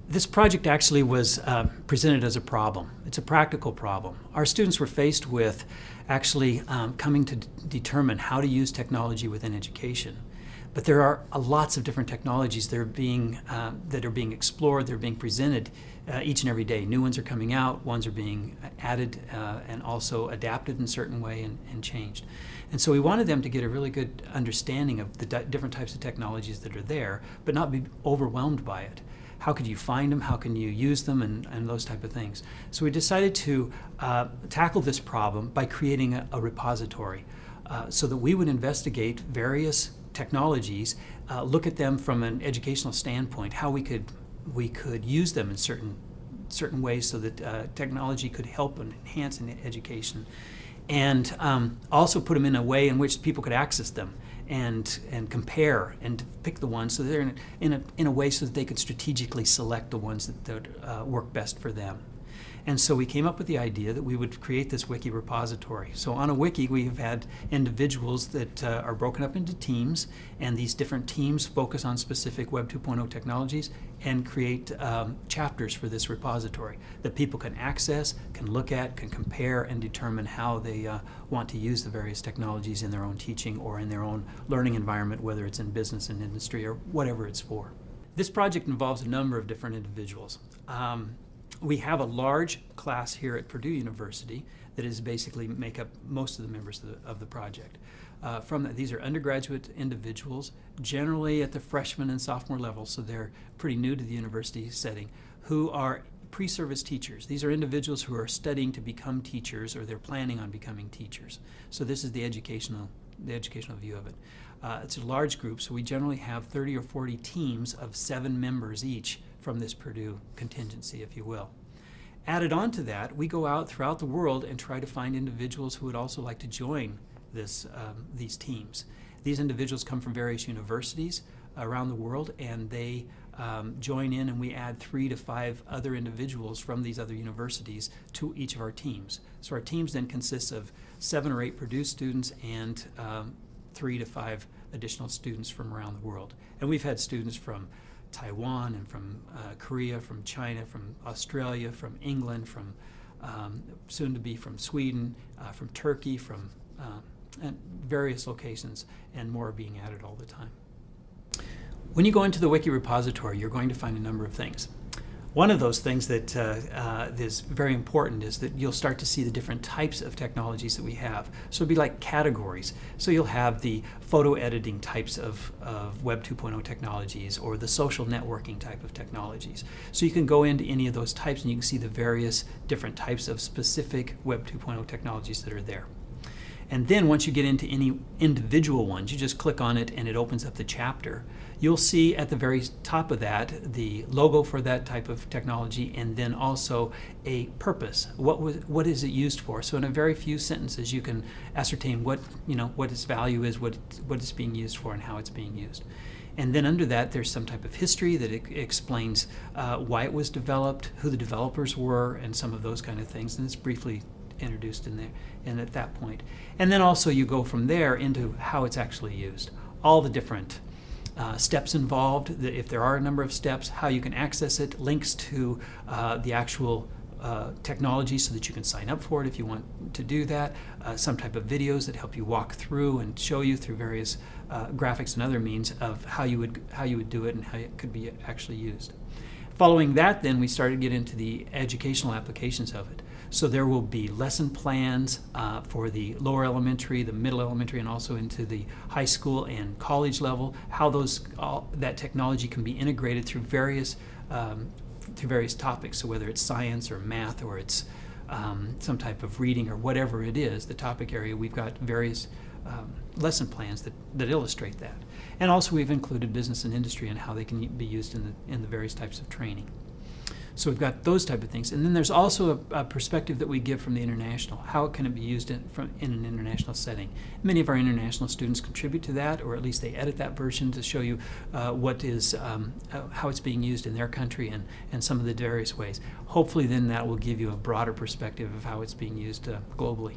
This project actually was presented as a problem. It's a practical problem. Our students were faced with actually coming to determine how to use technology within education. But there are lots of different technologies that are being explored, they're being presented each and every day. New ones are coming out, ones are being added and also adapted in a certain way and changed. And so we wanted them to get a really good understanding of the different types of technologies that are there, but not be overwhelmed by it. How could you find them? How can you use them? And those type of things. So we decided to tackle this problem by creating a repository so that we would investigate various technologies, look at them from an educational standpoint, how we could use them in certain ways so that technology could help and enhance in education, and also put them in a way in which people could access them and compare and pick the ones so they're in a way so that they could strategically select the ones that work best for them. And so we came up with the idea that we would create this wiki repository. So on a wiki, we have had individuals that are broken up into teams, and these different teams focus on specific Web 2.0 technologies and create chapters for this repository that people can access, can look at, can compare, and determine how they want to use the various technologies in their own teaching or in their own learning environment, whether it's in business and industry or whatever it's for. This project involves a number of different individuals. We have a large class here at Purdue University that is basically make up most of the members of the project. These are undergraduate individuals, generally at the freshman and sophomore level, so they're pretty new to the university setting, who are pre-service teachers. These are individuals who are studying to become teachers, or they're planning on becoming teachers. So this is the educational view of it. It's a large group, so we generally have 30 or 40 teams of 7 members each from this Purdue contingency, if you will. Added on to that, we go out throughout the world and try to find individuals who would also like to join these teams. These individuals come from various universities around the world, and they join in, and we add 3 to 5 other individuals from these other universities to each of our teams. So our teams then consist of 7 or 8 Purdue students and 3 to 5 additional students from around the world. And we've had students from Taiwan and from Korea, from China, from Australia, from England, from soon to be from Sweden, from Turkey, from and various locations, and more are being added all the time. When you go into the wiki repository, you're going to find a number of things. One of those things that is very important is that you'll start to see the different types of technologies that we have. So it'll be like categories. So you'll have the photo editing types of Web 2.0 technologies, or the social networking type of technologies. So you can go into any of those types and you can see the various different types of specific Web 2.0 technologies that are there. And then once you get into any individual ones, you just click on it and it opens up the chapter. You'll see at the very top of that the logo for that type of technology, and then also a purpose. What is it used for? So in a very few sentences you can ascertain what its value is, what it's being used for, and how it's being used. And then under that there's some type of history that explains why it was developed, who the developers were, and some of those kind of things, and it's briefly introduced in there and at that point. And then also you go from there into how it's actually used. All the different steps involved, if there are a number of steps, how you can access it, links to the actual technology so that you can sign up for it if you want to do that, some type of videos that help you walk through and show you through various graphics and other means of how you would do it and how it could be actually used. Following that, then we started to get into the educational applications of it. So there will be lesson plans for the lower elementary, the middle elementary, and also into the high school and college level, how that technology can be integrated through various topics. So whether it's science or math, or it's some type of reading, or whatever it is, the topic area, we've got various lesson plans that illustrate that. And also we've included business and industry and how they can be used in the various types of training. So we've got those type of things. And then there's also a perspective that we give from the international. How can it be used in an international setting? Many of our international students contribute to that, or at least they edit that version to show you how it's being used in their country and some of the various ways. Hopefully then that will give you a broader perspective of how it's being used globally.